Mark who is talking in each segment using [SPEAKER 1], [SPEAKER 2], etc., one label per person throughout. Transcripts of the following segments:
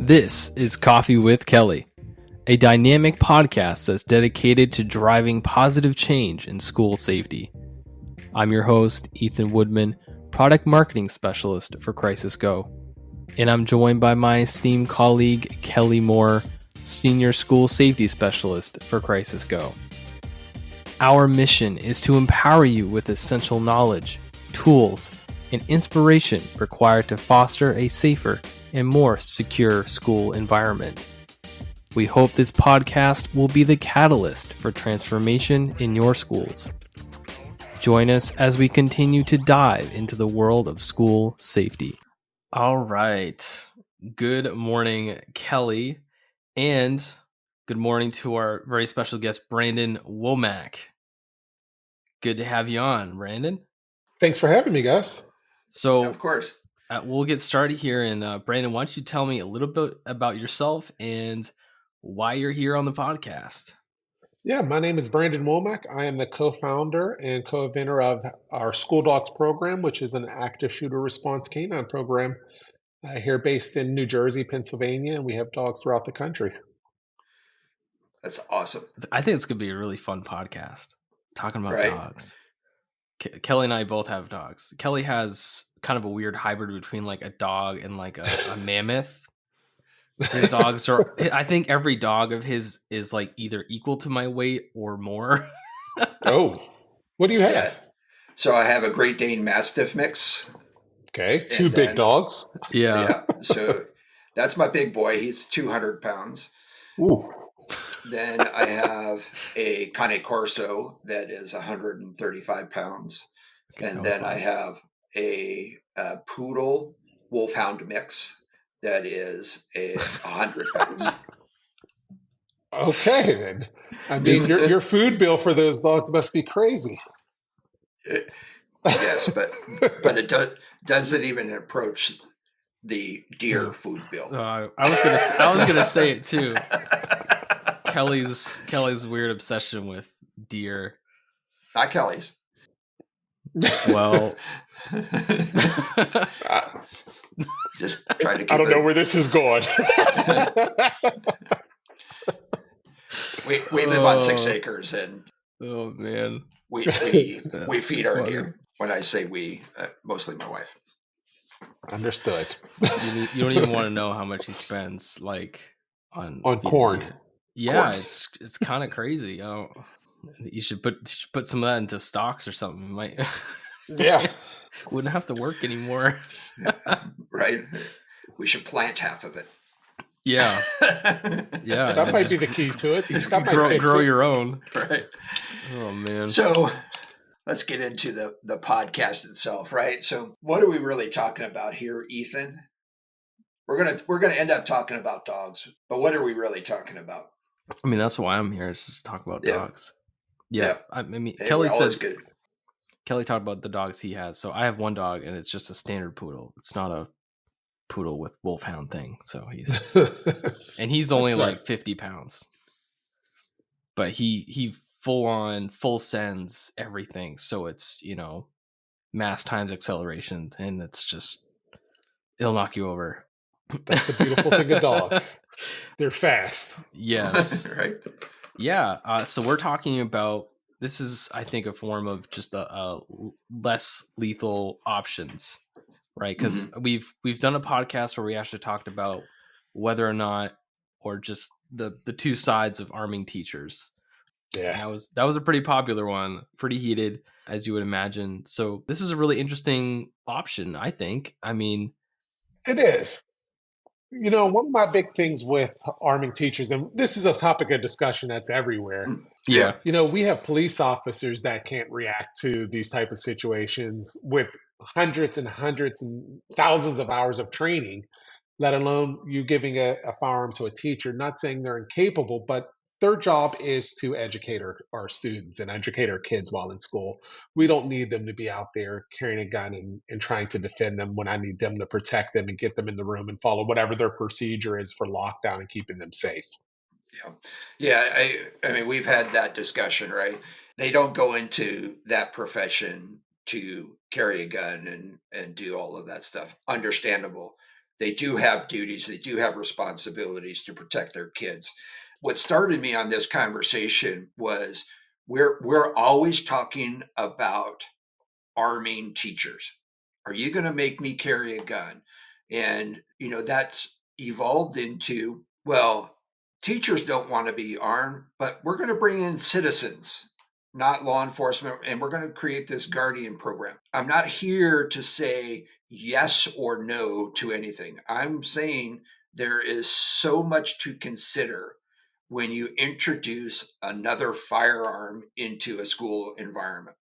[SPEAKER 1] This is Coffee with Kelly, a dynamic podcast that's dedicated to driving positive change in school safety. I'm your host, Ethan Woodman, Product Marketing Specialist for Crisis Go, and I'm joined by my esteemed colleague, Kelly Moore, Senior School Safety Specialist for Crisis Go. Our mission is to empower you with essential knowledge, tools, and inspiration required to foster a safer and more secure school environment. We hope this podcast will be the catalyst for transformation in your schools. Join us as we continue to dive into the world of school safety. All right. Good morning, Kelly, and good morning to our very special guest, Brandon Womack. Good to have you on, Brandon.
[SPEAKER 2] Thanks for having me, guys.
[SPEAKER 1] So,
[SPEAKER 3] of course,
[SPEAKER 1] we'll get started here. And Brandon, why don't you tell me a little bit about yourself and why you're here on the podcast?
[SPEAKER 2] Yeah, my name is Brandon Womack. I am the co-founder and co-inventor of our School Dogs program, which is an active shooter response canine program here based in New Jersey, Pennsylvania, and we have dogs throughout the country.
[SPEAKER 3] That's awesome.
[SPEAKER 1] I think it's going to be a really fun podcast, talking about dogs. Kelly and I both have dogs. Kelly has kind of a weird hybrid between like a dog and like a mammoth. His dogs are, I think every dog of his is like either equal to my weight or more.
[SPEAKER 2] Oh, what do you have?
[SPEAKER 3] Yeah. So I have a Great Dane Mastiff mix.
[SPEAKER 2] Okay, two big dogs.
[SPEAKER 1] Yeah.
[SPEAKER 3] So that's my big boy. He's 200 pounds.
[SPEAKER 2] Ooh.
[SPEAKER 3] Then I have a Cane Corso that is 135 pounds. Okay, and then I have a Poodle Wolfhound mix that is 100 pounds.
[SPEAKER 2] Okay, then. I mean, your food bill for those dogs must be crazy.
[SPEAKER 3] Yes, but it doesn't even approach the deer food bill.
[SPEAKER 1] I was gonna say it too. Kelly's weird obsession with deer.
[SPEAKER 3] Not Kelly's.
[SPEAKER 1] Well,
[SPEAKER 3] just trying to keep
[SPEAKER 2] I don't know where this is going.
[SPEAKER 3] we live on 6 acres, and
[SPEAKER 1] oh man,
[SPEAKER 3] we feed our deer. When I say we, mostly my wife.
[SPEAKER 2] Understood.
[SPEAKER 1] You don't even want to know how much he spends, like on
[SPEAKER 2] corn.
[SPEAKER 1] Deer. Yeah, corn. It's kind of crazy. You should put some of that into stocks or something. Might wouldn't have to work anymore.
[SPEAKER 3] Right. We should plant half of it.
[SPEAKER 1] Yeah. Yeah.
[SPEAKER 2] That might be the key to it.
[SPEAKER 1] Grow your own. Right. Oh man.
[SPEAKER 3] So let's get into the podcast itself, right? So what are we really talking about here, Ethan? We're gonna end up talking about dogs, but what are we really talking about?
[SPEAKER 1] I mean, that's why I'm here, is just talk about dogs. Yeah. I mean,
[SPEAKER 3] hey,
[SPEAKER 1] Kelly talked about the dogs he has. So I have one dog, and it's just a standard poodle. It's not a poodle with wolfhound thing. So he's only like 50 pounds, but he full sends everything. So it's, mass times acceleration, and it'll knock you over.
[SPEAKER 2] That's the beautiful thing of dogs. They're fast.
[SPEAKER 1] Yes.
[SPEAKER 3] Right.
[SPEAKER 1] Yeah. So we're talking about, this is, I think, a form of just a less lethal options, right? Because we've done a podcast where we actually talked about whether or not, or just the two sides of arming teachers.
[SPEAKER 2] Yeah.
[SPEAKER 1] And that was a pretty popular one, pretty heated, as you would imagine. So this is a really interesting option, I think. I mean,
[SPEAKER 2] it is. One of my big things with arming teachers, and this is a topic of discussion that's everywhere.
[SPEAKER 1] Yeah.
[SPEAKER 2] We have police officers that can't react to these type of situations with hundreds and hundreds and thousands of hours of training, let alone you giving a firearm to a teacher. Not saying they're incapable, but their job is to educate our students and educate our kids while in school. We don't need them to be out there carrying a gun and trying to defend them when I need them to protect them and get them in the room and follow whatever their procedure is for lockdown and keeping them safe.
[SPEAKER 3] Yeah. I mean, we've had that discussion, right? They don't go into that profession to carry a gun and do all of that stuff. Understandable. They do have duties, they do have responsibilities to protect their kids. What started me on this conversation was we're always talking about arming teachers. Are you going to make me carry a gun? And, that's evolved into, well, teachers don't want to be armed, but we're going to bring in citizens, not law enforcement, and we're going to create this guardian program. I'm not here to say yes or no to anything. I'm saying there is so much to consider when you introduce another firearm into a school environment.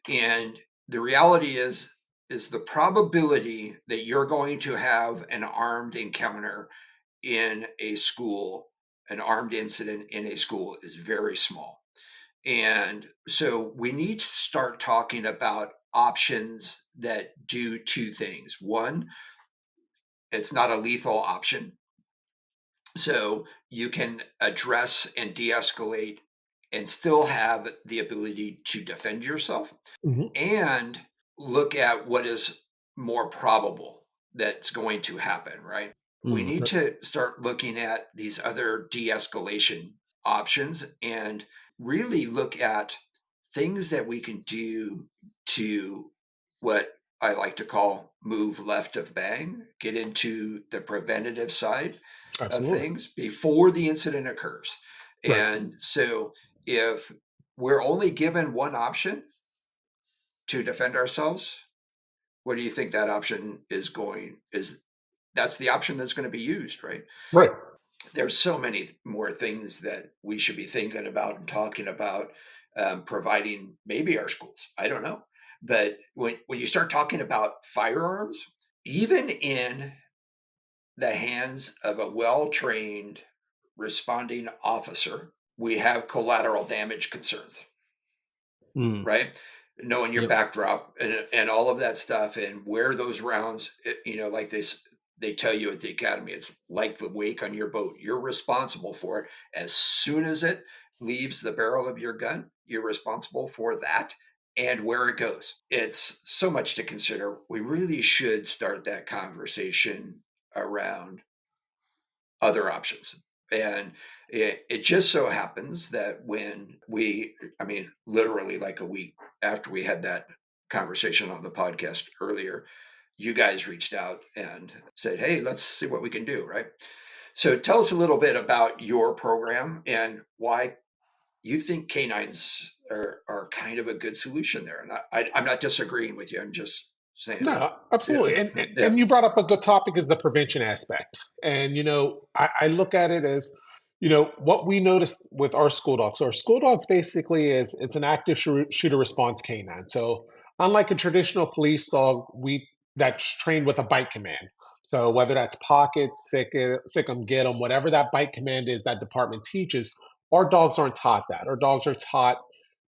[SPEAKER 3] And the reality is the probability that you're going to have an armed encounter in a school, an armed incident in a school, is very small. And so we need to start talking about options that do two things. One, it's not a lethal option. So you can address and de-escalate and still have the ability to defend yourself.
[SPEAKER 2] Mm-hmm.
[SPEAKER 3] And look at what is more probable that's going to happen, right? We need to start looking at these other de-escalation options and really look at things that we can do to what I like to call move left of bang, get into the preventative side of
[SPEAKER 2] Absolutely.
[SPEAKER 3] things before the incident occurs.
[SPEAKER 2] Right.
[SPEAKER 3] And so if we're only given one option to defend ourselves, what do you think that option is that's the option that's going to be used, right?
[SPEAKER 2] Right.
[SPEAKER 3] There's so many more things that we should be thinking about and talking about, providing maybe our schools. I don't know. But when you start talking about firearms, even in the hands of a well-trained responding officer, we have collateral damage concerns. Right? Knowing your backdrop and all of that stuff and where those rounds, like they tell you at the academy, it's like the wake on your boat. You're responsible for it. As soon as it leaves the barrel of your gun, you're responsible for that and where it goes. It's so much to consider. We really should start that conversation around other options. And it just so happens that literally like a week after we had that conversation on the podcast earlier, you guys reached out and said, hey, let's see what we can do, right? So tell us a little bit about your program and why you think canines are kind of a good solution there. And I'm not disagreeing with you. I'm just saying.
[SPEAKER 2] No, absolutely.
[SPEAKER 3] Yeah.
[SPEAKER 2] And you brought up a good topic is the prevention aspect. And, I look at it as, what we noticed with our school dogs. So our school dogs basically it's an active shooter response canine. So unlike a traditional police dog, that's trained with a bite command. So whether that's pocket, sick 'em, get 'em, whatever that bite command is that department teaches, our dogs aren't taught that. Our dogs are taught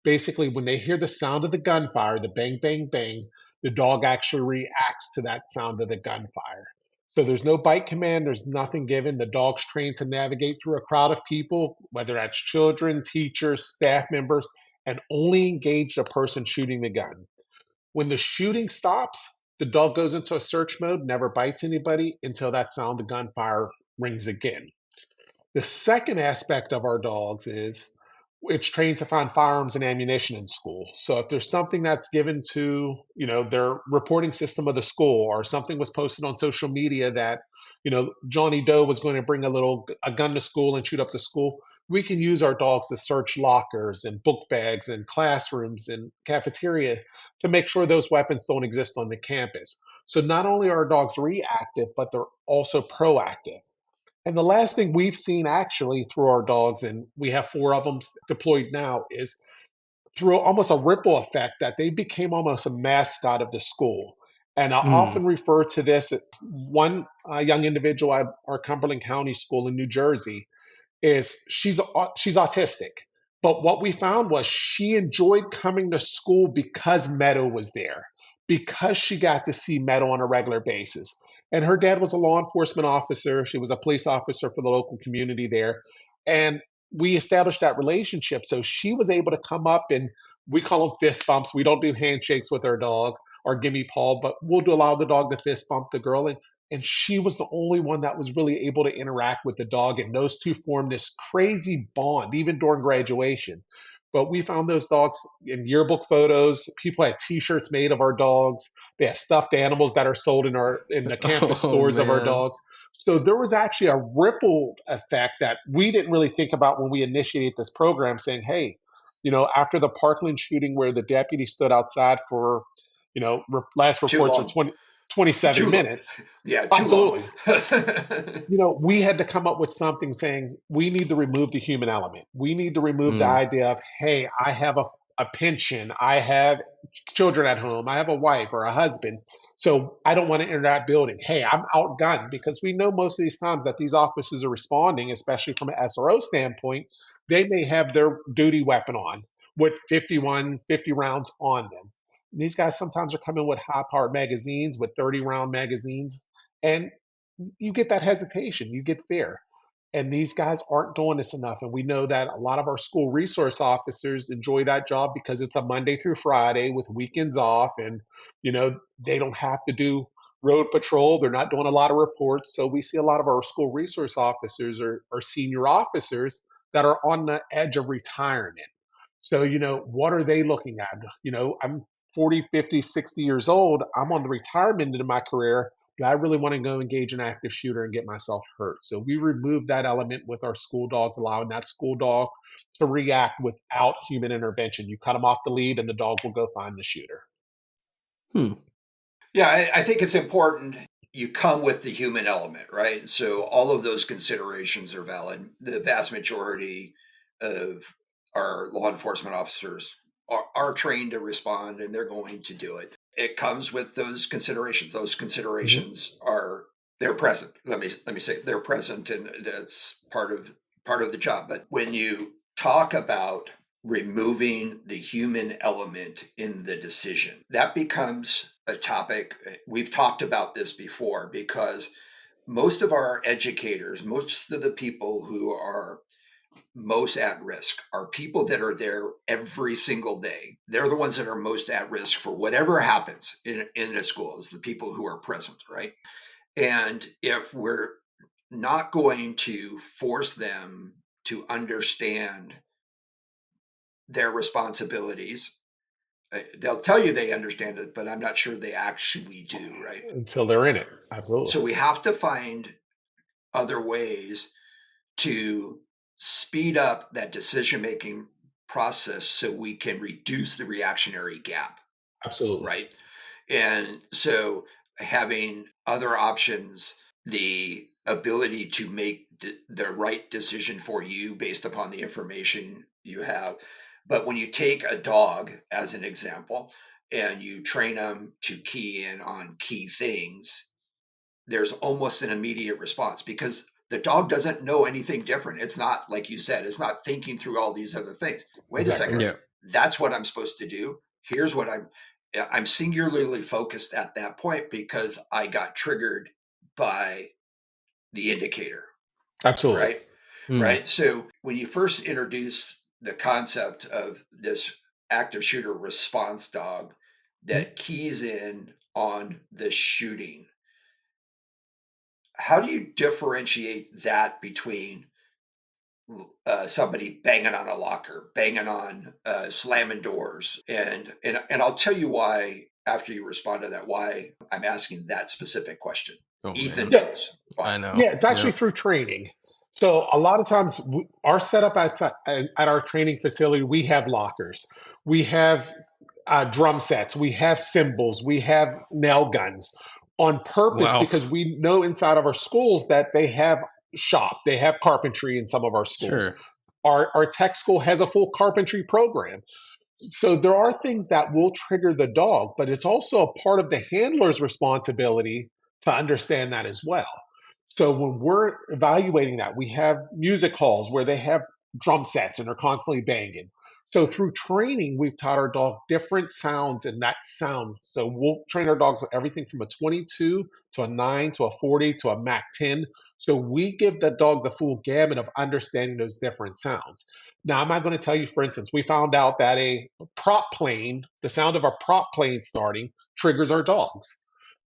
[SPEAKER 2] basically when they hear the sound of the gunfire, the bang, bang, bang, the dog actually reacts to that sound of the gunfire. So there's no bite command, there's nothing given. The dog's trained to navigate through a crowd of people, whether that's children, teachers, staff members, and only engage the person shooting the gun. When the shooting stops, the dog goes into a search mode, never bites anybody until that sound of gunfire rings again. The second aspect of our dogs is it's trained to find firearms and ammunition in school. So if there's something that's given to, their reporting system of the school or something was posted on social media that, Johnny Doe was going to bring a gun to school and shoot up the school, we can use our dogs to search lockers and book bags and classrooms and cafeteria to make sure those weapons don't exist on the campus. So not only are our dogs reactive, but they're also proactive. And the last thing we've seen actually through our dogs, and we have 4 of them deployed now, is through almost a ripple effect that they became almost a mascot of the school. And I often refer to this. One young individual at our Cumberland County School in New Jersey is she's autistic. But what we found was she enjoyed coming to school because Meadow was there, because she got to see Meadow on a regular basis. And her dad was a law enforcement officer. She was a police officer for the local community there. And we established that relationship. So she was able to come up and we call them fist bumps. We don't do handshakes with our dog or gimme paw, but we'll allow the dog to fist bump the girl. And And she was the only one that was really able to interact with the dog. And those two formed this crazy bond, even during graduation. But we found those dogs in yearbook photos. People had T-shirts made of our dogs. They have stuffed animals that are sold in the campus
[SPEAKER 1] Oh
[SPEAKER 2] stores of our
[SPEAKER 1] man.
[SPEAKER 2] dogs. So there was actually a ripple effect that we didn't really think about when we initiated this program, saying, "Hey, after the Parkland shooting where the deputy stood outside for, last
[SPEAKER 3] Too
[SPEAKER 2] reports are
[SPEAKER 3] long.
[SPEAKER 2] 20, 27
[SPEAKER 3] Too long.
[SPEAKER 2] minutes."
[SPEAKER 3] Yeah, too long.
[SPEAKER 2] Absolutely. We had to come up with something saying we need to remove the human element. We need to remove the
[SPEAKER 1] Mm.
[SPEAKER 2] idea of, hey, I have a pension, I have children at home, I have a wife or a husband, so I don't want to enter that building. Hey, I'm outgunned, because we know most of these times that these officers are responding, especially from an SRO standpoint, they may have their duty weapon on with 50 rounds on them. And these guys sometimes are coming with high powered magazines, with 30-round magazines, and you get that hesitation, you get fear. And these guys aren't doing this enough. And we know that a lot of our school resource officers enjoy that job because it's a Monday through Friday with weekends off. And, they don't have to do road patrol. They're not doing a lot of reports. So we see a lot of our school resource officers or senior officers that are on the edge of retirement. So, what are they looking at? I'm 40, 50, 60 years old. I'm on the retirement end of my career. Do I really want to go engage an active shooter and get myself hurt? So we removed that element with our school dogs, allowing that school dog to react without human intervention. You cut them off the lead and the dog will go find the shooter.
[SPEAKER 1] Hmm.
[SPEAKER 3] Yeah, I think it's important you come with the human element, right? So all of those considerations are valid. The vast majority of our law enforcement officers are trained to respond, and they're going to do it. It comes with those considerations. Those
[SPEAKER 2] Mhm.
[SPEAKER 3] considerations are they're present. Let me say they're present, and that's part of the job. But when you talk about removing the human element in the decision, that becomes a topic. We've talked about this before, because most of our educators, most of the people who are most at risk are people that are there every single day. They're the ones that are most at risk for whatever happens in a school, is the people who are present, right? And if we're not going to force them to understand their responsibilities, they'll tell you they understand it, but I'm not sure they actually do, right?
[SPEAKER 2] Until they're in it. Absolutely.
[SPEAKER 3] So we have to find other ways to speed up that decision making process so we can reduce the reactionary gap,
[SPEAKER 2] Absolutely.
[SPEAKER 3] right? And so having other options, the ability to make the right decision for you based upon the information you have. But when you take a dog as an example and you train them to key in on key things, there's almost an immediate response, because the dog doesn't know anything different. It's not, like you said, it's not thinking through all these other things. Wait a
[SPEAKER 2] Exactly.
[SPEAKER 3] second.
[SPEAKER 1] Yeah.
[SPEAKER 3] That's what I'm supposed to do. Here's what I'm singularly focused at that point because I got triggered by the indicator,
[SPEAKER 2] Absolutely.
[SPEAKER 3] right?
[SPEAKER 1] Hmm.
[SPEAKER 3] Right. So when you first introduce the concept of this active shooter response dog
[SPEAKER 2] Mhm.
[SPEAKER 3] that keys in on the shooting, how do you differentiate that between somebody banging on a locker, banging on slamming doors, and I'll tell you why after you respond to that, why I'm asking that specific question.
[SPEAKER 1] Oh
[SPEAKER 3] Ethan
[SPEAKER 1] man.
[SPEAKER 2] Yeah.
[SPEAKER 3] knows
[SPEAKER 1] I
[SPEAKER 3] why.
[SPEAKER 1] know.
[SPEAKER 2] Yeah, it's actually
[SPEAKER 1] Yep.
[SPEAKER 2] through training. So a lot of times, our setup at our training facility, we have lockers, we have drum sets, we have cymbals, we have nail guns on purpose,
[SPEAKER 1] Wow.
[SPEAKER 2] because we know inside of our schools that they have shop, they have carpentry in some of our schools.
[SPEAKER 1] Sure.
[SPEAKER 2] Our tech school has a full carpentry program. So there are things that will trigger the dog, but it's also a part of the handler's responsibility to understand that as well. So when we're evaluating that, we have music halls where they have drum sets and they're constantly banging. So through training, we've taught our dog different sounds in that sound. So we'll train our dogs with everything from a 22 to a 9 to a 40 to a Mac 10. So we give the dog the full gamut of understanding those different sounds. Now, I'm not going to tell you, for instance, we found out that a prop plane, the sound of a prop plane starting, triggers our dogs.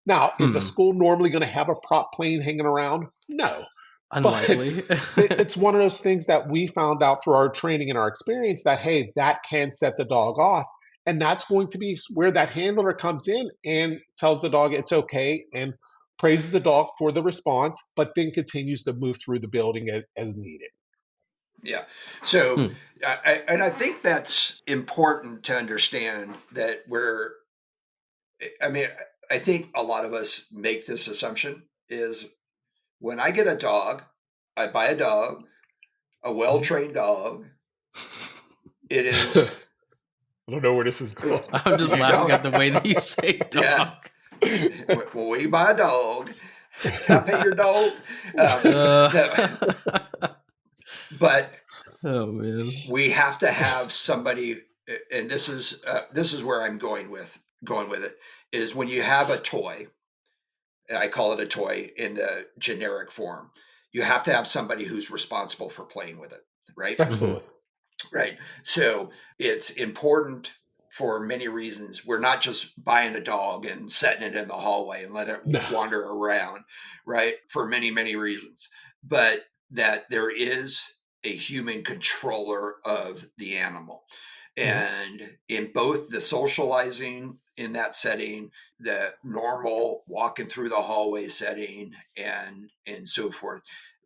[SPEAKER 2] Now, is the school normally going to have a prop plane hanging around? No. But
[SPEAKER 1] Unlikely.
[SPEAKER 2] it's one of those things that we found out through our training and our experience that, hey, that can set the dog off. And that's going to be where that handler comes in and tells the dog it's okay and praises the dog for the response, but then continues to move through the building as needed.
[SPEAKER 3] Yeah. So, I think that's important to understand that I think a lot of us make this assumption is when I get a dog, I buy a dog, a well-trained dog. It is.
[SPEAKER 2] I don't know where this is going.
[SPEAKER 1] I'm just laughing at the way that you say dog.
[SPEAKER 3] Yeah. When we buy a dog, can I pay your dog? But
[SPEAKER 1] oh man,
[SPEAKER 3] we have to have somebody, and this is where I'm going with it, is when you have a toy, and I call it a toy in the generic form, you have to have somebody who's responsible for playing with it, right?
[SPEAKER 2] Absolutely.
[SPEAKER 3] Right. So it's important for many reasons. We're not just buying a dog and setting it in the hallway and let it wander around, right? For many, many reasons. But that there is a human controller of the animal. And in both the socializing in that setting, the normal walking through the hallway setting, and so forth.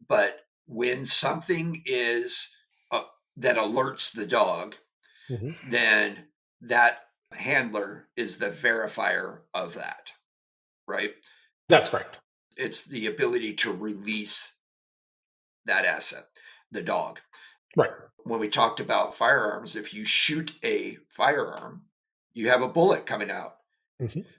[SPEAKER 3] But when something is that alerts the dog, then that handler is the verifier of that, right?
[SPEAKER 2] That's correct.
[SPEAKER 3] It's the ability to release that asset, the dog.
[SPEAKER 2] Right.
[SPEAKER 3] When we talked about firearms, if you shoot a firearm, you have a bullet coming out,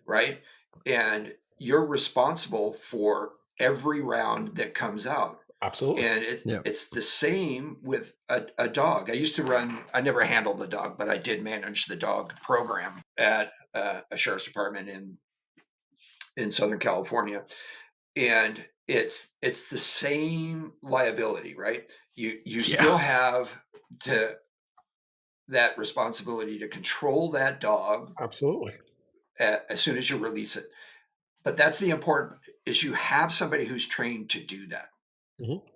[SPEAKER 3] right? And you're responsible for every round that comes out.
[SPEAKER 2] Absolutely.
[SPEAKER 3] And it's the same with a dog. I never handled the dog, but I did manage the dog program at a sheriff's department in Southern California. And it's the same liability, right? You still have that responsibility to control that dog.
[SPEAKER 2] Absolutely.
[SPEAKER 3] As soon as you release it. But that's the important, is you have somebody who's trained to do that.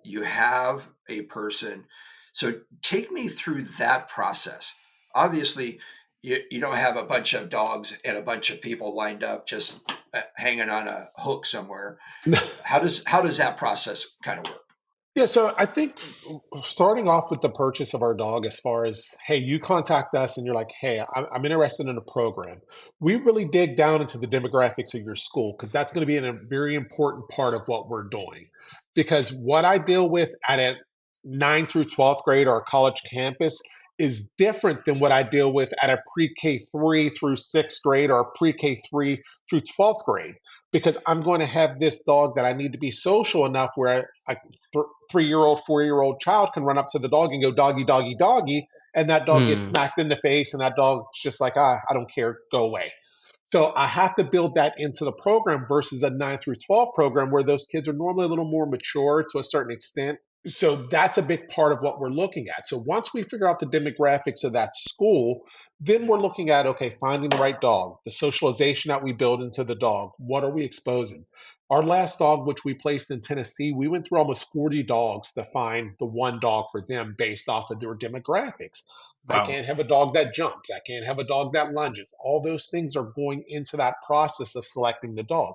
[SPEAKER 3] You have a person. So take me through that process. Obviously, you don't have a bunch of dogs and a bunch of people lined up just hanging on a hook somewhere. How does that process kind of work?
[SPEAKER 2] Yeah, so I think starting off with the purchase of our dog, as far as, hey, you contact us and you're like, hey, I'm interested in a program. We really dig down into the demographics of your school because that's going to be a very important part of what we're doing. Because what I deal with at a 9th through 12th grade or a college campus is different than what I deal with at a pre-K 3 through 6th grade or pre-K 3 through 12th grade. Because I'm going to have this dog that I need to be social enough where a 3-year-old, 4-year-old child can run up to the dog and go doggy, doggy, doggy, and that dog gets smacked in the face, and that dog's just like, I don't care, go away. So I have to build that into the program versus a 9 through 12 program where those kids are normally a little more mature to a certain extent. So that's a big part of what we're looking at. So once we figure out the demographics of that school, then we're looking at, okay, finding the right dog, the socialization that we build into the dog. What are we exposing? Our last dog, which we placed in Tennessee, we went through almost 40 dogs to find the one dog for them based off of their demographics. Wow. I can't have a dog that jumps. I can't have a dog that lunges. All those things are going into that process of selecting the dog.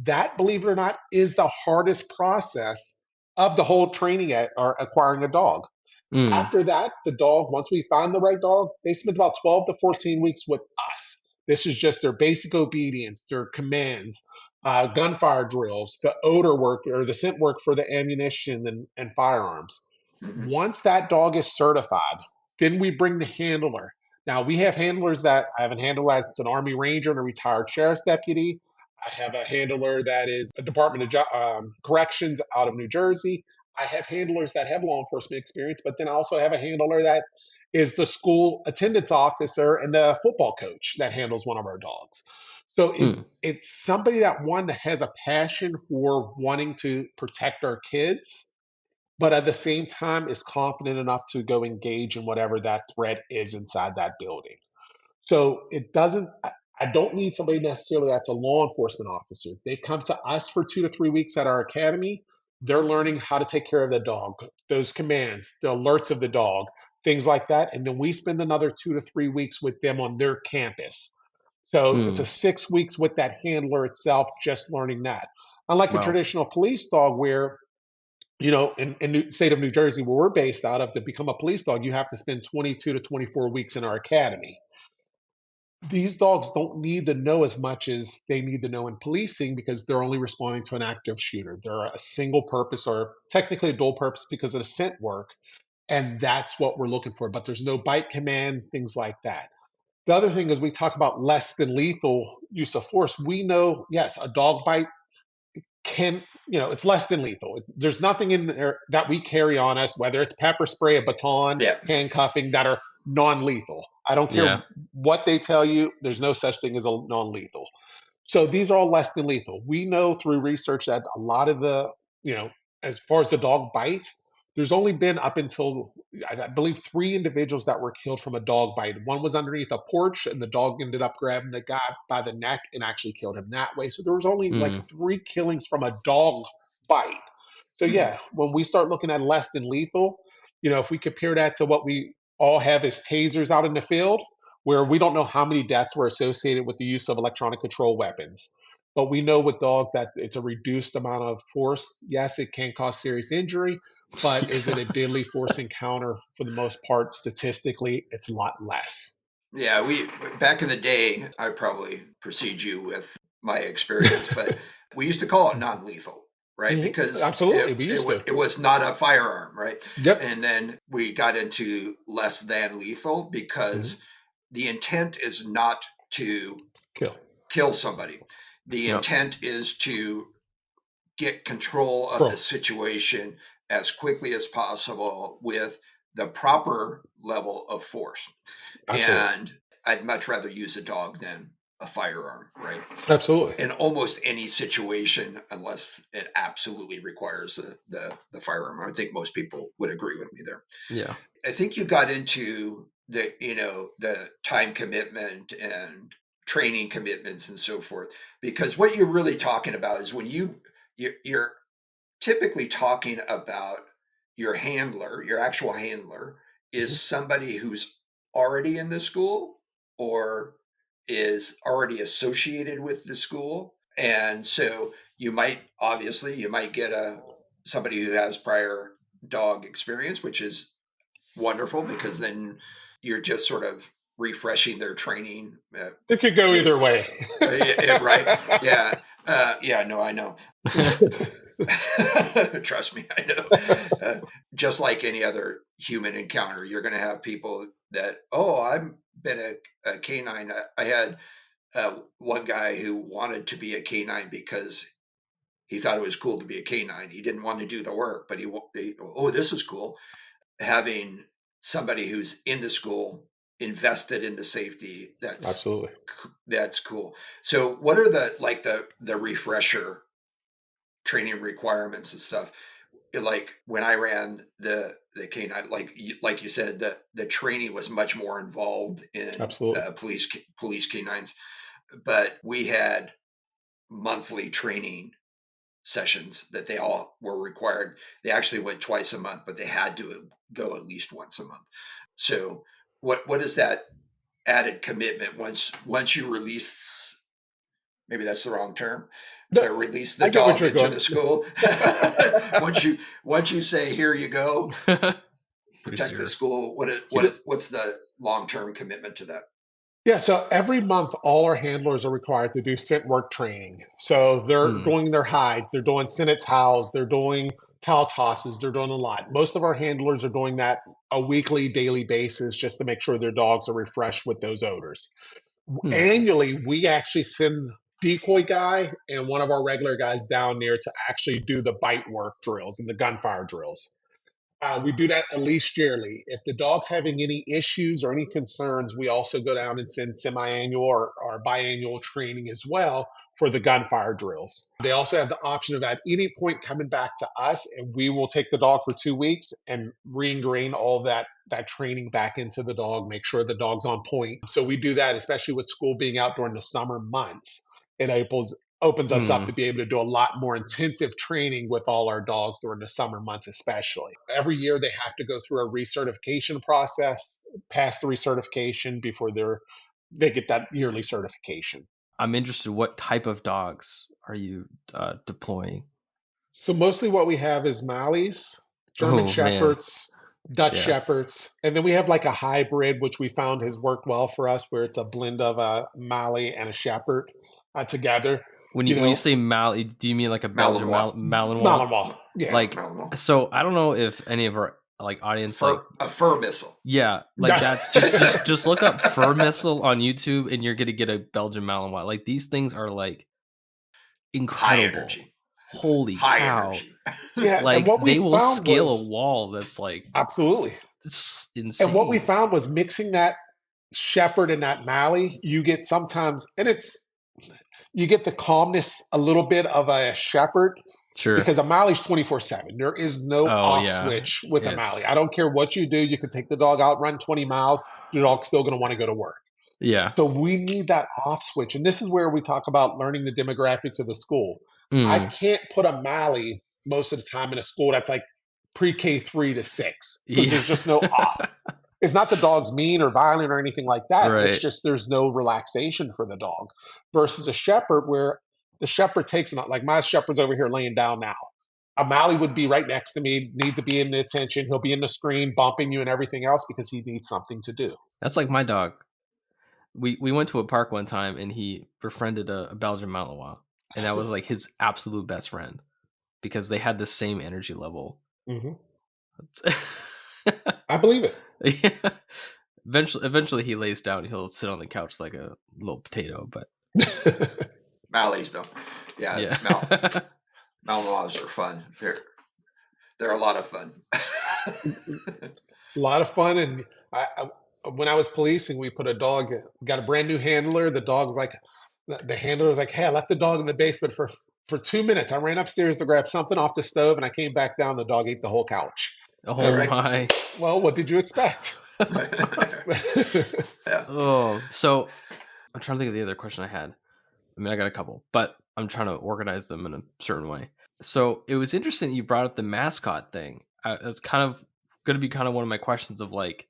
[SPEAKER 2] That, believe it or not, is the hardest process of the whole training or acquiring a dog. After that, the dog, once we find the right dog, they spend about 12 to 14 weeks with us. This is just their basic obedience, their commands, gunfire drills, the odor work or the scent work for the ammunition and firearms. Once that dog is certified, then we bring the handler. Now, we have handlers that I have a handler that's an Army Ranger and a retired sheriff's deputy. I have a handler that is a Department of Corrections out of New Jersey. I have handlers that have law enforcement experience, but then I also have a handler that is the school attendance officer and the football coach that handles one of our dogs. So it's somebody that, one, that has a passion for wanting to protect our kids, but at the same time is confident enough to go engage in whatever that threat is inside that building. So it doesn't, I don't need somebody necessarily that's a law enforcement officer. They come to us for 2 to 3 weeks at our academy. They're learning how to take care of the dog, those commands, the alerts of the dog, things like that. And then we spend another 2 to 3 weeks with them on their campus. So it's a 6 weeks with that handler itself, just learning that. Unlike a
[SPEAKER 1] Wow.
[SPEAKER 2] traditional police dog, where in the state of New Jersey, where we're based out of, to become a police dog, you have to spend 22 to 24 weeks in our academy. These dogs don't need to know as much as they need to know in policing because they're only responding to an active shooter. They're a single purpose or technically a dual purpose because of the scent work. And that's what we're looking for. But there's no bite command, things like that. The other thing is we talk about less than lethal use of force. We know, yes, a dog bite can, it's less than lethal. There's nothing in there that we carry on us, whether it's pepper spray, a baton,
[SPEAKER 3] Yeah.
[SPEAKER 2] handcuffing, that are non-lethal. I don't care what they tell you. There's no such thing as a non-lethal. So these are all less than lethal. We know through research that a lot of as far as the dog bites, there's only been up until, I believe, 3 individuals that were killed from a dog bite. One was underneath a porch, and the dog ended up grabbing the guy by the neck and actually killed him that way. So there was only like 3 killings from a dog bite. So yeah, when we start looking at less than lethal, if we compare that to what we all have as tasers out in the field, where we don't know how many deaths were associated with the use of electronic control weapons. But we know with dogs that it's a reduced amount of force. Yes, it can cause serious injury, but is it a deadly force encounter? For the most part, statistically, it's a lot less.
[SPEAKER 3] Yeah, we back in the day, I probably precede you with my experience, but we used to call it non-lethal, right? Because
[SPEAKER 2] absolutely, we used to.
[SPEAKER 3] It was not a firearm, right?
[SPEAKER 2] Yep.
[SPEAKER 3] And then we got into less than lethal because the intent is not to kill somebody. The intent is to get control of the situation as quickly as possible with the proper level of force.
[SPEAKER 2] Absolutely.
[SPEAKER 3] And I'd much rather use a dog than a firearm, right?
[SPEAKER 2] Absolutely.
[SPEAKER 3] In almost any situation, unless it absolutely requires the firearm. I think most people would agree with me there.
[SPEAKER 1] Yeah.
[SPEAKER 3] I think you got into the time commitment and training commitments and so forth, because what you're really talking about is when you're typically talking about your handler, your actual handler is somebody who's already in the school or is already associated with the school. And so you might get somebody who has prior dog experience, which is wonderful because then you're just sort of refreshing their training.
[SPEAKER 2] It could go either way.
[SPEAKER 3] Right. Yeah. No, I know. Trust me, I know. Just like any other human encounter, you're going to have people that, I've been a canine. I had one guy who wanted to be a canine because he thought it was cool to be a canine. He didn't want to do the work, but this is cool. Having somebody who's in the school invested in the safety, that's cool. So what are the refresher training requirements and stuff? Like when I ran the canine, like you said, the training was much more involved in police canines, but we had monthly training sessions that they all were required. They actually went twice a month, but they had to go at least once a month. So what is that added commitment once you release? Maybe that's the wrong term. Release the dog into the school. once you say, here you go, protect the school. What's the long-term commitment to that?
[SPEAKER 2] Yeah, so every month, all our handlers are required to do scent work training. So they're doing their hides, they're doing scented towels, they're doing towel tosses, they're doing a lot. Most of our handlers are doing that a weekly, daily basis just to make sure their dogs are refreshed with those odors. Annually, we actually send decoy guy and one of our regular guys down there to actually do the bite work drills and the gunfire drills. We do that at least yearly. If the dog's having any issues or any concerns, we also go down and send semi-annual or biannual training as well for the gunfire drills. They also have the option of at any point coming back to us, and we will take the dog for 2 weeks and re-ingrain all that training back into the dog, make sure the dog's on point. So we do that, especially with school being out during the summer months. It opens us up to be able to do a lot more intensive training with all our dogs during the summer months, especially. Every year they have to go through a recertification process, pass the recertification before they get that yearly certification.
[SPEAKER 1] I'm interested, what type of dogs are you deploying?
[SPEAKER 2] So mostly what we have is Malleys, German Shepherds, Dutch Shepherds, and then we have like a hybrid, which we found has worked well for us, where it's a blend of a Mallee and a Shepherd together.
[SPEAKER 1] When you say Mallee, do you mean like a Belgian Malinois?
[SPEAKER 2] Malinois, yeah.
[SPEAKER 1] Like,
[SPEAKER 3] Malinois.
[SPEAKER 1] So I don't know if any of our audience
[SPEAKER 3] a fur missile.
[SPEAKER 1] Yeah, like that. Just look up fur missile on YouTube, and you're gonna get a Belgian Malinois. Like, these things are like incredible.
[SPEAKER 3] High energy.
[SPEAKER 1] Holy
[SPEAKER 3] High
[SPEAKER 1] cow!
[SPEAKER 3] Energy.
[SPEAKER 2] Yeah,
[SPEAKER 1] like they will scale a wall. That's like
[SPEAKER 2] absolutely.
[SPEAKER 1] It's insane.
[SPEAKER 2] And what we found was mixing that Shepherd and that Mallee, you get sometimes, and you get the calmness a little bit of a Shepherd.
[SPEAKER 1] Sure.
[SPEAKER 2] Because a Mallee's 24/7. There is no off switch with a Mallee. I don't care what you do. You can take the dog out, run 20 miles. The dog's still going to want to go to work.
[SPEAKER 1] Yeah.
[SPEAKER 2] So we need that off switch. And this is where we talk about learning the demographics of the school. I can't put a Mallee most of the time in a school that's like pre-K 3 to 6 because there's just no off. It's not the dog's mean or violent or anything like that. Right. It's just there's no relaxation for the dog versus a Shepherd where the Shepherd takes it. Like my Shepherd's over here laying down now. A Mallee would be right next to me, need to be in the attention. He'll be in the screen, bumping you and everything else because he needs something to do.
[SPEAKER 1] That's like my dog. We went to a park one time and he befriended a Belgian Malinois. And that was like his absolute best friend because they had the same energy level.
[SPEAKER 2] Mm-hmm. I believe it.
[SPEAKER 1] Yeah. Eventually he lays down. He'll sit on the couch like a little potato, but
[SPEAKER 3] Malleys though. Yeah. Malinois are fun. They're a lot of fun.
[SPEAKER 2] A lot of fun. And when I was policing, we put got a brand new handler. The handler was like, hey, I left the dog in the basement for 2 minutes. I ran upstairs to grab something off the stove and I came back down. The dog ate the whole couch.
[SPEAKER 1] Oh my.
[SPEAKER 2] Like, well, what did you expect?
[SPEAKER 3] Yeah.
[SPEAKER 1] Oh, so I'm trying to think of the other question I had. I mean, I got a couple, but I'm trying to organize them in a certain way. So it was interesting that you brought up the mascot thing. That's kind of going to be kind of one of my questions of like,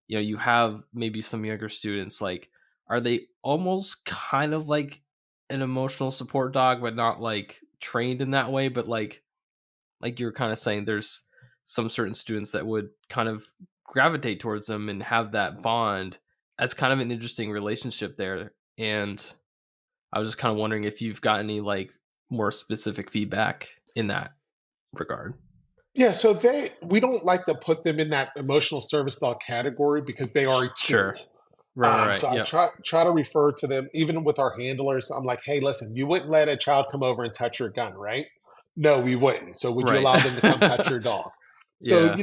[SPEAKER 1] you have maybe some younger students, like, are they almost kind of like an emotional support dog, but not like trained in that way? But like you're kind of saying there's some certain students that would kind of gravitate towards them and have that bond. That's kind of an interesting relationship there. And I was just kind of wondering if you've got any like more specific feedback in that regard.
[SPEAKER 2] Yeah, so we don't like to put them in that emotional service dog category because they are a tool.
[SPEAKER 1] Sure. Right.
[SPEAKER 2] So I try to refer to them, even with our handlers. I'm like, hey, listen, you wouldn't let a child come over and touch your gun, right? No, we wouldn't. So would you allow them to come touch your dog? So,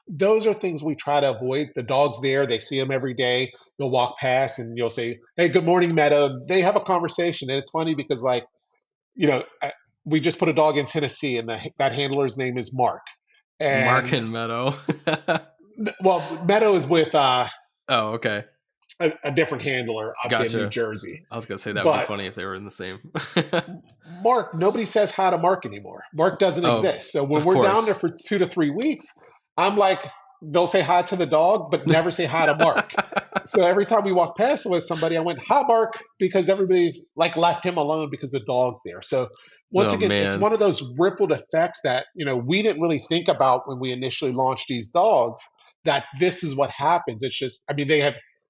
[SPEAKER 2] those are things we try to avoid. The dog's there. They see them every day. They'll walk past and you'll say, hey, good morning, Meadow. They have a conversation. And it's funny because we just put a dog in Tennessee and that handler's name is Mark. And,
[SPEAKER 1] Mark and Meadow.
[SPEAKER 2] Well, Meadow is with
[SPEAKER 1] oh, okay.
[SPEAKER 2] A different handler up in New Jersey.
[SPEAKER 1] I was going to say that would be funny if they were in the same.
[SPEAKER 2] Mark, nobody says hi to Mark anymore. Mark doesn't exist. So when we're down there for 2 to 3 weeks, I'm like, they'll say hi to the dog, but never say hi to Mark. So every time we walk past with somebody, I went, hi, Mark, because everybody like left him alone because the dog's there. So once again, it's one of those rippled effects that, we didn't really think about when we initially launched these dogs, that this is what happens. It's just,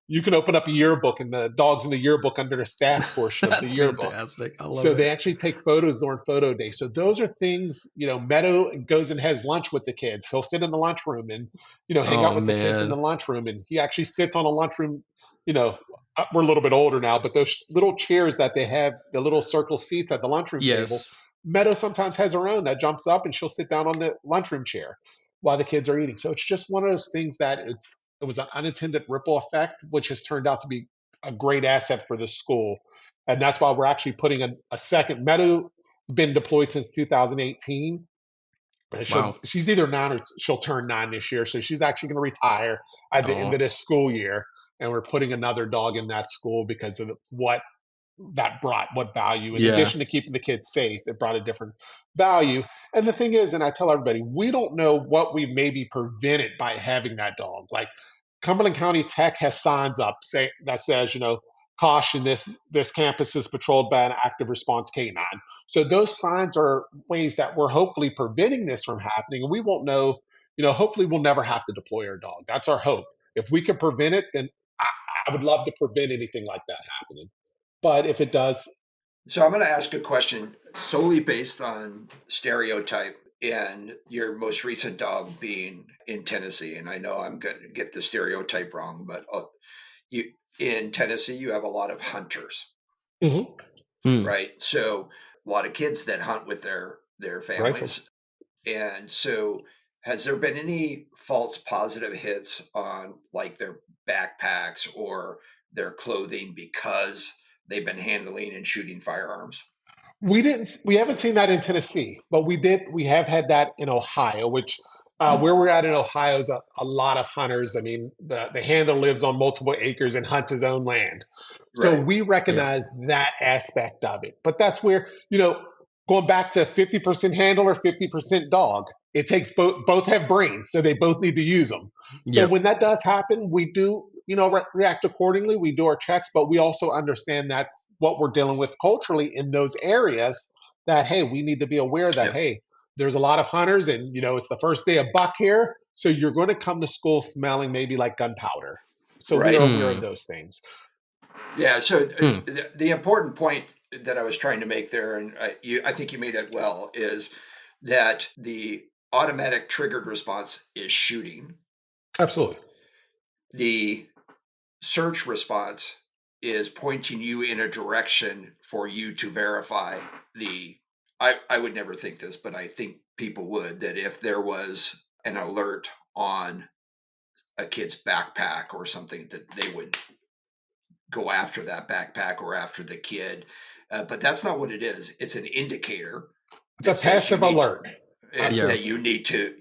[SPEAKER 2] you can open up a yearbook and the dog's in the yearbook under the staff portion of the yearbook.
[SPEAKER 1] Fantastic. I love
[SPEAKER 2] so they actually take photos during photo day. So those are things, Meadow goes and has lunch with the kids. He'll sit in the lunchroom and, hang out with the kids in the lunchroom. And he actually sits on a lunchroom, we're a little bit older now, but those little chairs that they have, the little circle seats at the lunchroom table, Meadow sometimes has her own that jumps up and she'll sit down on the lunchroom chair. while the kids are eating. So it's just one of those things that it was an unintended ripple effect, which has turned out to be a great asset for the school. And that's why we're actually putting a second. Meadow has been deployed since 2018.
[SPEAKER 1] Wow.
[SPEAKER 2] She's either 9 or she'll turn 9 this year. So she's actually going to retire at the end
[SPEAKER 1] Oh,
[SPEAKER 2] of this school year. And we're putting another dog in that school because of what that brought, what value. In
[SPEAKER 1] yeah.
[SPEAKER 2] addition to keeping the kids safe, it brought a different value. And the thing is, and I tell everybody, we don't know what we maybe prevented by having that dog. Like Cumberland County Tech has signs up that says, caution, this campus is patrolled by an active response canine. So those signs are ways that we're hopefully preventing this from happening. And we won't know, hopefully we'll never have to deploy our dog. That's our hope. If we could prevent it, then I, I would love to prevent anything like that happening. But if it does,
[SPEAKER 3] So I'm going to ask a question solely based on stereotype and your most recent dog being in Tennessee. And I know I'm going to get the stereotype wrong, but you in Tennessee, you have a lot of hunters,
[SPEAKER 2] mhm,
[SPEAKER 3] right? So a lot of kids that hunt with their
[SPEAKER 2] rifles.
[SPEAKER 3] families. And so has there been any false positive hits on like their backpacks or their clothing because they've been handling and shooting firearms?
[SPEAKER 2] We haven't seen that in Tennessee, but we have had that in Ohio, which where we're at in Ohio is a lot of hunters. I mean, the handler lives on multiple acres and hunts his own land. So
[SPEAKER 3] Right.
[SPEAKER 2] we
[SPEAKER 1] Yeah.
[SPEAKER 2] recognize that aspect of it. But that's where, going back to 50% handler, 50% dog, it takes both have brains, so they both need to use them. So
[SPEAKER 1] Yep.
[SPEAKER 2] when that does happen, we do, react accordingly. We do our checks, but we also understand that's what we're dealing with culturally in those areas that, hey, we need to be aware that,
[SPEAKER 3] Yep.
[SPEAKER 2] hey, there's a lot of hunters and, it's the first day of buck here. So you're going to come to school smelling maybe like gunpowder. So we are
[SPEAKER 3] Right.
[SPEAKER 2] aware of
[SPEAKER 1] Hmm.
[SPEAKER 2] those things.
[SPEAKER 3] Yeah. So
[SPEAKER 1] Hmm.
[SPEAKER 3] the important point that I was trying to make there, and I think you made it well, is that the automatic triggered response is shooting.
[SPEAKER 2] Absolutely.
[SPEAKER 3] The search response is pointing you in a direction for you to verify the. I would never think this, but I think people would, that if there was an alert on a kid's backpack or something, that they would go after that backpack or after the kid. But that's not what it is. It's an indicator
[SPEAKER 2] It's a
[SPEAKER 3] that says
[SPEAKER 2] passive alert.
[SPEAKER 1] Yeah.
[SPEAKER 3] that
[SPEAKER 2] Absolutely.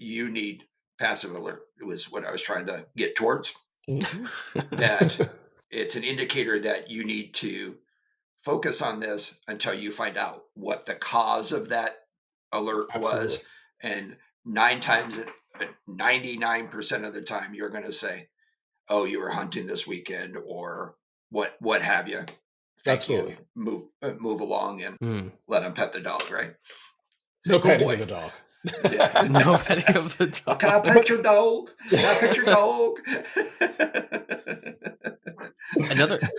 [SPEAKER 3] you need passive alert. It was what I was trying to get towards.
[SPEAKER 2] Mhm.
[SPEAKER 3] That it's an indicator that you need to focus on this until you find out what the cause of that alert
[SPEAKER 2] Absolutely.
[SPEAKER 3] was. And 99% of the time, you're going to say, "Oh, you were hunting this weekend," or what have you. Thank you.
[SPEAKER 2] Absolutely.
[SPEAKER 3] Move along and
[SPEAKER 1] Hmm.
[SPEAKER 3] let him pet the dog. Right?
[SPEAKER 2] No
[SPEAKER 3] Good
[SPEAKER 2] petting of
[SPEAKER 3] boy.
[SPEAKER 2] the dog.
[SPEAKER 3] Yeah.
[SPEAKER 1] No petting of the
[SPEAKER 3] Oh, can I
[SPEAKER 1] dog.
[SPEAKER 3] pet
[SPEAKER 2] But
[SPEAKER 3] your dog? Can I pet your dog?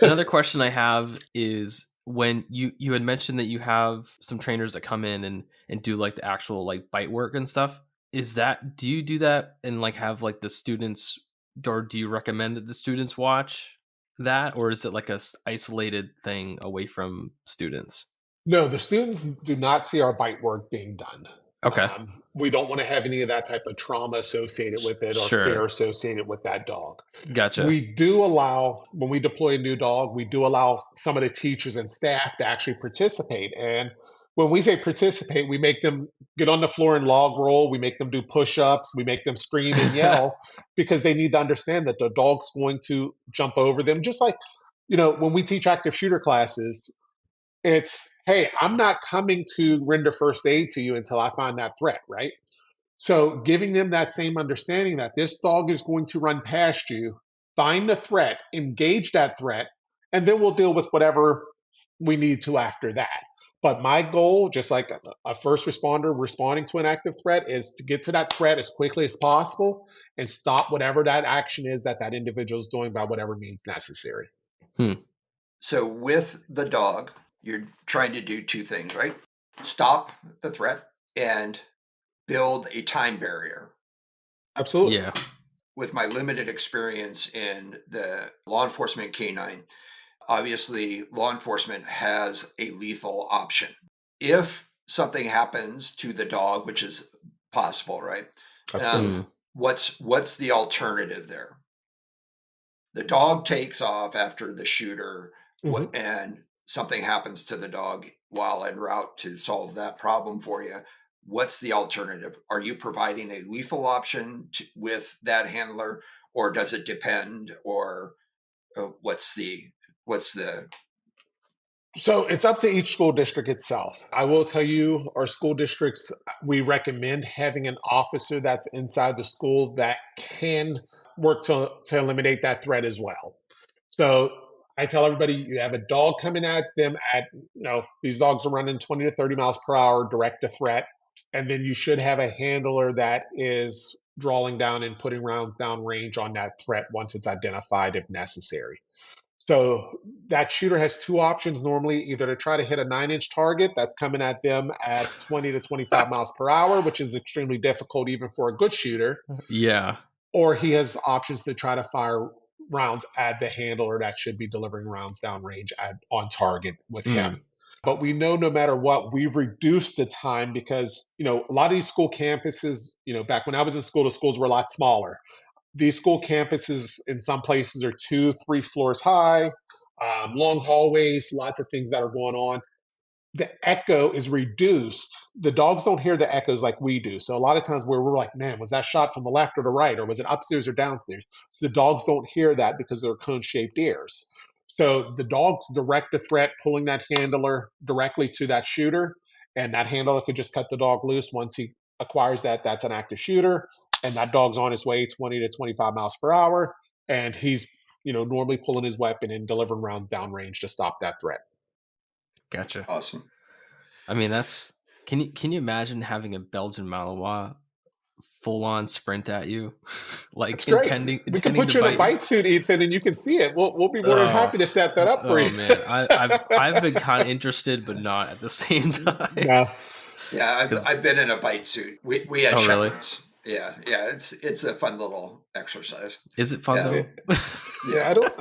[SPEAKER 1] Another question I have is when you had mentioned that you have some trainers that come in and do like the actual like bite work and stuff. Is that, do you do that and like have like the students, or do you recommend that the students watch that, or is it like a isolated thing away from students?
[SPEAKER 2] no, the students do not see our bite work being done.
[SPEAKER 1] Okay.
[SPEAKER 2] We don't want to have any of that type of trauma associated with it or fear
[SPEAKER 1] Sure.
[SPEAKER 2] associated with that dog.
[SPEAKER 1] Gotcha.
[SPEAKER 2] We do allow, when we deploy a new dog, we do allow some of the teachers and staff to actually participate. And when we say participate, we make them get on the floor and log roll. We make them do push ups. We make them scream and yell because they need to understand that the dog's going to jump over them. Just like, when we teach active shooter classes, it's, hey, I'm not coming to render first aid to you until I find that threat, right? So giving them that same understanding that this dog is going to run past you, find the threat, engage that threat, and then we'll deal with whatever we need to after that. But my goal, just like a first responder responding to an active threat, is to get to that threat as quickly as possible and stop whatever that action is that that individual is doing by whatever means necessary.
[SPEAKER 1] Hmm.
[SPEAKER 3] So with the dog, you're trying to do two things, right? Stop the threat and build a time barrier.
[SPEAKER 2] Absolutely.
[SPEAKER 1] Yeah.
[SPEAKER 3] With my limited experience in the law enforcement canine, obviously law enforcement has a lethal option. If something happens to the dog, which is possible, right?
[SPEAKER 2] Absolutely.
[SPEAKER 3] What's the alternative there? The dog takes off after the shooter, and something happens to the dog while en route to solve that problem for you. What's the alternative? Are you providing a lethal option with that handler, or does it depend? Or what's the
[SPEAKER 2] So it's up to each school district itself. I will tell you, our school districts, we recommend having an officer that's inside the school that can work to eliminate that threat as well. So I tell everybody, you have a dog coming at them these dogs are running 20 to 30 miles per hour, direct to threat. And then you should have a handler that is drawing down and putting rounds down range on that threat once it's identified if necessary. So that shooter has two options normally, either to try to hit a 9-inch target that's coming at them at 20 to 25 miles per hour, which is extremely difficult even for a good shooter.
[SPEAKER 1] Yeah.
[SPEAKER 2] Or he has options to try to fire rounds at the handler that should be delivering rounds downrange on target with him. But we know no matter what, we've reduced the time because, a lot of these school campuses, back when I was in school, the schools were a lot smaller. These school campuses in some places are 2, 3 floors high, long hallways, lots of things that are going on. The echo is reduced. The dogs don't hear the echoes like we do. So a lot of times where we're like, man, was that shot from the left or the right, or was it upstairs or downstairs? So the dogs don't hear that because they're cone-shaped ears. So the dogs direct the threat, pulling that handler directly to that shooter, and that handler could just cut the dog loose once he acquires that's an active shooter, and that dog's on his way 20 to 25 miles per hour, and he's normally pulling his weapon and delivering rounds downrange to stop that threat.
[SPEAKER 1] Gotcha.
[SPEAKER 3] Awesome.
[SPEAKER 1] I mean, can you imagine having a Belgian Malinois full on sprint at you?
[SPEAKER 2] Like, it's great. We can put you in a bite suit, Ethan, and you can see it. We'll be more than happy to set that up for you.
[SPEAKER 1] Oh man, I've been kind of interested, but not at the same time.
[SPEAKER 2] No.
[SPEAKER 3] Yeah, I've been in a bite suit. We had shepherds.
[SPEAKER 1] Really?
[SPEAKER 3] Yeah. It's a fun little exercise.
[SPEAKER 1] Is it fun though?
[SPEAKER 2] Yeah, I don't.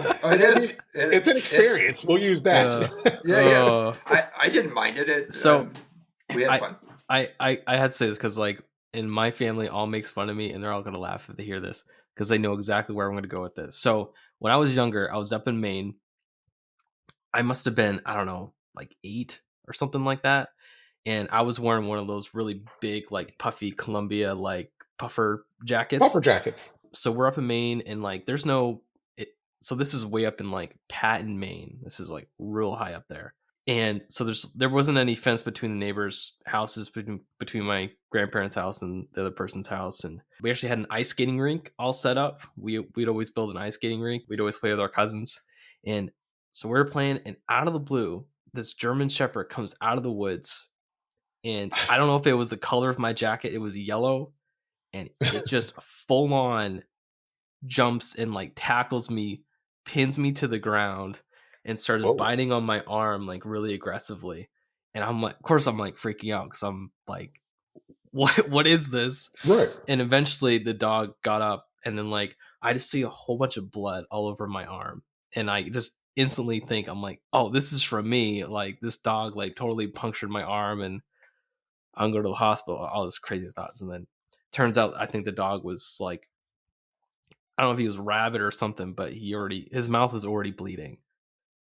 [SPEAKER 2] It's an experience. We'll use that.
[SPEAKER 3] Yeah. I didn't mind it.
[SPEAKER 1] So
[SPEAKER 3] we had fun.
[SPEAKER 1] I had to say this because in my family all makes fun of me, and they're all gonna laugh if they hear this because they know exactly where I'm gonna go with this. So when I was younger, I was up in Maine. I must have been, I don't know, like 8 or something like that. And I was wearing one of those really big, puffy Columbia, puffer jackets.
[SPEAKER 2] Puffer jackets.
[SPEAKER 1] So we're up in Maine, and there's no. So this is way up in Patton, Maine. This is real high up there. And so there wasn't any fence between the neighbors' houses, between my grandparents' house and the other person's house. And we actually had an ice skating rink all set up. We'd always build an ice skating rink. We'd always play with our cousins. And so we were playing, and out of the blue, this German Shepherd comes out of the woods. And I don't know if it was the color of my jacket. It was yellow. And it just full on jumps and tackles me, pins me to the ground, and started biting on my arm really aggressively. And I'm of course I'm freaking out because I'm like, what is this?
[SPEAKER 2] Right.
[SPEAKER 1] And eventually the dog got up, and then I just see a whole bunch of blood all over my arm, and I just instantly think, I'm like, oh, this is from me. This dog totally punctured my arm, and I'm going to the hospital. All this crazy thoughts, and then turns out I think the dog was I don't know if he was rabid or something, but his mouth was already bleeding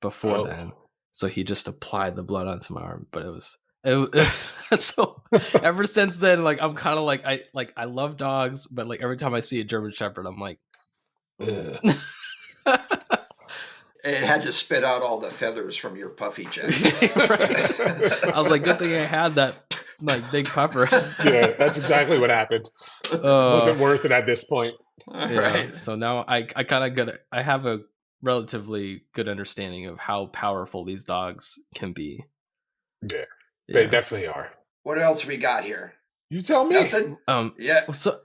[SPEAKER 1] before then. So he just applied the blood onto my arm. But it was so ever since then, I'm kind of I love dogs, but every time I see a German Shepherd, I'm like,
[SPEAKER 3] it had to spit out all the feathers from your puffy jacket.
[SPEAKER 1] Right. I was like, good thing I had that big puffer.
[SPEAKER 2] Yeah, that's exactly what happened. Wasn't worth it at this point.
[SPEAKER 1] Yeah, right. So now I kind of I have a relatively good understanding of how powerful these dogs can be.
[SPEAKER 2] Yeah, they definitely are.
[SPEAKER 3] What else we got here?
[SPEAKER 2] You tell me.
[SPEAKER 3] Nothing? Yeah.
[SPEAKER 1] So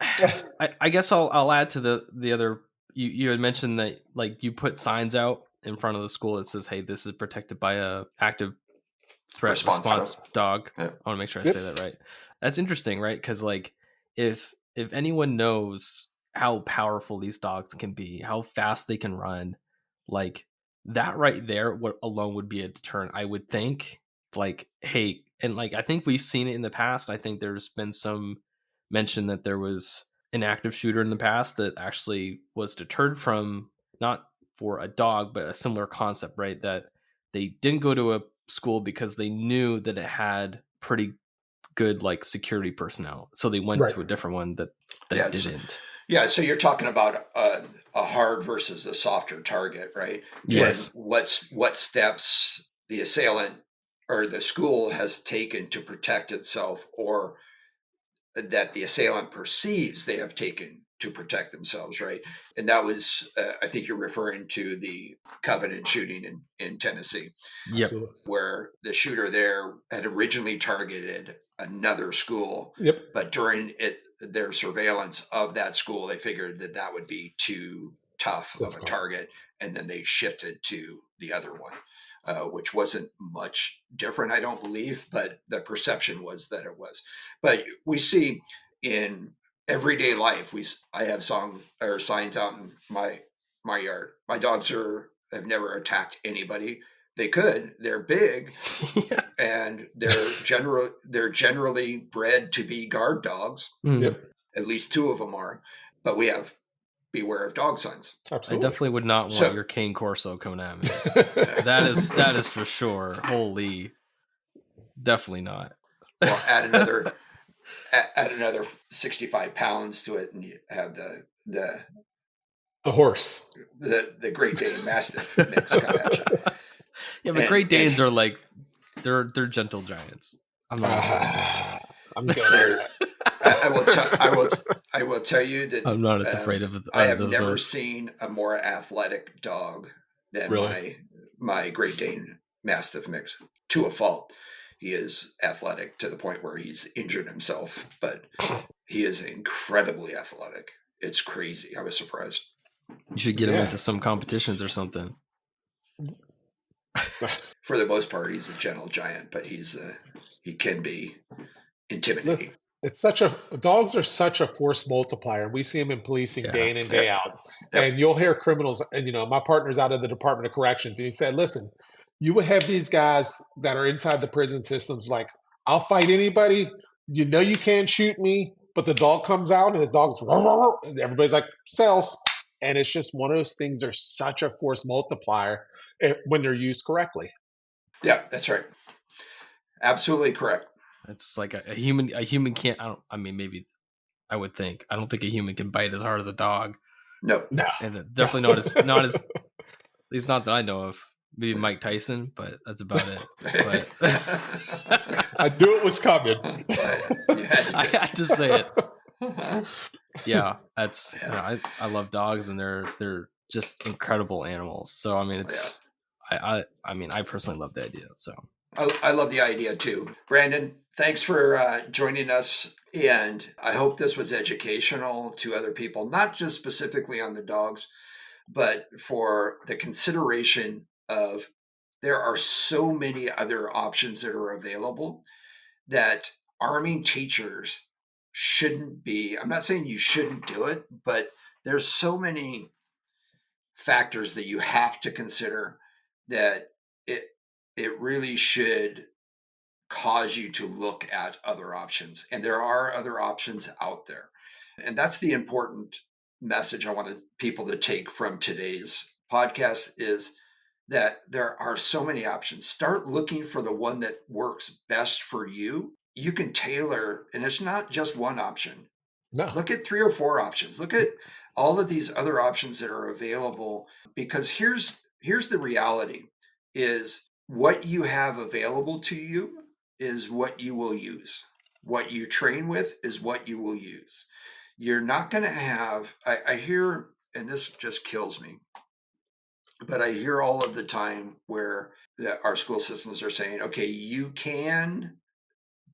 [SPEAKER 1] I guess I'll add to the other. You had mentioned that you put signs out in front of the school that says, hey, this is protected by a active threat response dog. I want to make sure I say that right. That's interesting, right? Because if anyone knows how powerful these dogs can be, how fast they can run, that right there alone would be a deterrent, I would think. Hey, and I think we've seen it in the past. I think there's been some mention that there was an active shooter in the past that actually was deterred from, not for a dog, but a similar concept, right? That they didn't go to a school because they knew that it had pretty good like security personnel, so they went
[SPEAKER 2] Right.
[SPEAKER 1] to a different one that
[SPEAKER 3] Yes.
[SPEAKER 1] didn't.
[SPEAKER 3] Yeah, so you're talking about a hard versus a softer target, right?
[SPEAKER 1] Yes.
[SPEAKER 3] And what steps the assailant or the school has taken to protect itself, or that the assailant perceives they have taken to protect themselves, right? And that was, I think you're referring to the Covenant shooting in Tennessee.
[SPEAKER 1] Yep.
[SPEAKER 2] Absolutely.
[SPEAKER 3] Where the shooter there had originally targeted another school,
[SPEAKER 2] Yep.
[SPEAKER 3] but during their surveillance of that school, they figured that that would be too tough of a target, and then they shifted to the other one, which wasn't much different, I don't believe, but the perception was that it was. But we see in everyday life, I have signs out in my yard. My dogs have never attacked anybody. They could. They're big,
[SPEAKER 1] Yeah.
[SPEAKER 3] and they're generally bred to be guard dogs.
[SPEAKER 2] Yep.
[SPEAKER 3] At least two of them are. But we have beware of dog signs.
[SPEAKER 1] I
[SPEAKER 2] Absolutely.
[SPEAKER 1] definitely would not want your cane corso coming at me. That is for sure. Holy, definitely not.
[SPEAKER 3] Well, add another 65 pounds to it, and you have the
[SPEAKER 2] horse,
[SPEAKER 3] the Great Dane Mastiff mix come at you.
[SPEAKER 1] Yeah, but Great Danes are like they're gentle giants. I'm not.
[SPEAKER 2] I'm good.
[SPEAKER 3] I will tell you that
[SPEAKER 1] I'm not as afraid of.
[SPEAKER 3] I have never seen a more athletic dog than
[SPEAKER 2] Really?
[SPEAKER 3] my Great Dane Mastiff mix. To a fault, he is athletic to the point where he's injured himself, but he is incredibly athletic. It's crazy. I was surprised.
[SPEAKER 1] You should get him into some competitions or something.
[SPEAKER 3] For the most part, he's a gentle giant, but he can be intimidating.
[SPEAKER 2] Listen, dogs are such a force multiplier. We see them in policing day in and day out. And you'll hear criminals, and my partner's out of the Department of Corrections, and he said, listen, you would have these guys that are inside the prison systems like, I'll fight anybody. You know you can't shoot me, but the dog comes out and his dog's and everybody's like, cells. And it's just one of those things. They're such a force multiplier when they're used correctly.
[SPEAKER 3] Yeah, that's right. Absolutely correct.
[SPEAKER 1] It's like a human. A human can't. Maybe I would think. I don't think a human can bite as hard as a dog.
[SPEAKER 3] No,
[SPEAKER 1] and definitely not as. At least not that I know of. Maybe Mike Tyson, but that's about it. But
[SPEAKER 2] I knew it was coming.
[SPEAKER 1] I had to say it. Yeah, that's. I love dogs, and they're just incredible animals. So I mean, it's. I personally love the idea. So
[SPEAKER 3] I love the idea too. Brandon, thanks for joining us, and I hope this was educational to other people, not just specifically on the dogs, but for the consideration of there are so many other options that are available that arming teachers shouldn't be. I'm not saying you shouldn't do it, but there's so many factors that you have to consider that it really should cause you to look at other options. And there are other options out there. And that's the important message I wanted people to take from today's podcast is that there are so many options. Start looking for the one that works best for you. You can tailor, and it's not just one option.
[SPEAKER 2] No.
[SPEAKER 3] Look at 3 or 4 options. Look at all of these other options that are available, because here's the reality is what you have available to you is what you will use. What you train with is what you will use. You're not going to have, I hear, and this just kills me, but I hear all of the time where our school systems are saying, okay, you can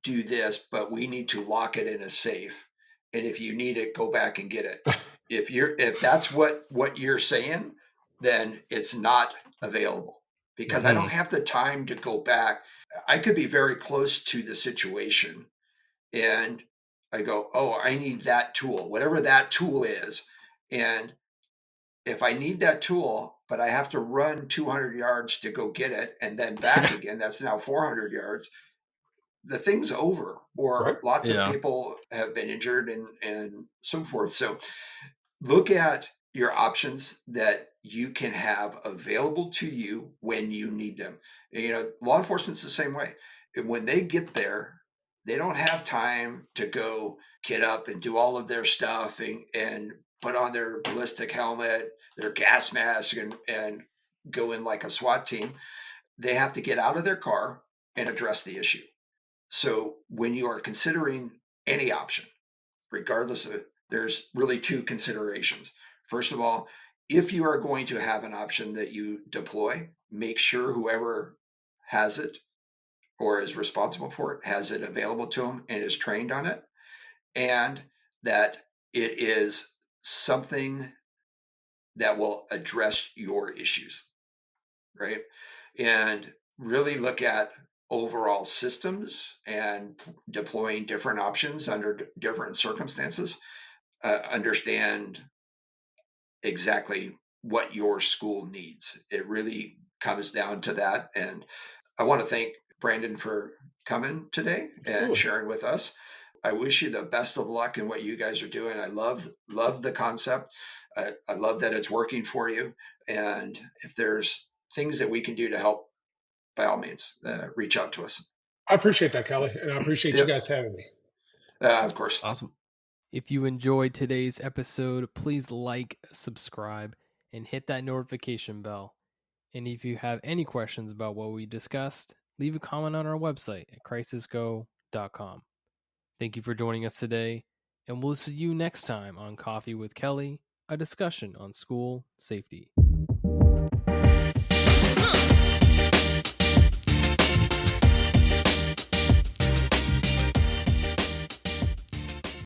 [SPEAKER 3] do this, but we need to lock it in a safe. And if you need it, go back and get it. If that's what you're saying, then it's not available, because I don't have the time to go back. I could be very close to the situation and I go, oh, I need that tool, whatever that tool is. And if I need that tool, but I have to run 200 yards to go get it and then back again, that's now 400 yards. the thing's over, or
[SPEAKER 2] Right.
[SPEAKER 3] lots of
[SPEAKER 1] Yeah.
[SPEAKER 3] people have been injured and so forth. So look at your options that you can have available to you when you need them. Law enforcement's the same way. And when they get there, they don't have time to go kit up and do all of their stuff and put on their ballistic helmet, their gas mask, and go in like a SWAT team. They have to get out of their car and address the issue. So when you are considering any option, regardless of it, there's really two considerations. First of all, if you are going to have an option that you deploy, make sure whoever has it or is responsible for it has it available to them and is trained on it, and that it is something that will address your issues, right? And really look at overall systems and deploying different options under different circumstances. Understand exactly what your school needs. It really comes down to that. And I want to thank Brandon for coming today and
[SPEAKER 2] Absolutely.
[SPEAKER 3] sharing with us. I wish you the best of luck in what you guys are doing. I love the concept. I love that it's working for you. And if there's things that we can do to help, by all means, reach out to us.
[SPEAKER 2] I appreciate that, Kelly, and I appreciate you
[SPEAKER 3] Yep.
[SPEAKER 2] guys having me.
[SPEAKER 3] Of course.
[SPEAKER 1] Awesome. If you enjoyed today's episode, please like, subscribe, and hit that notification bell. And if you have any questions about what we discussed, leave a comment on our website at crisisgo.com. Thank you for joining us today, and we'll see you next time on Coffee with Kelly, a discussion on school safety.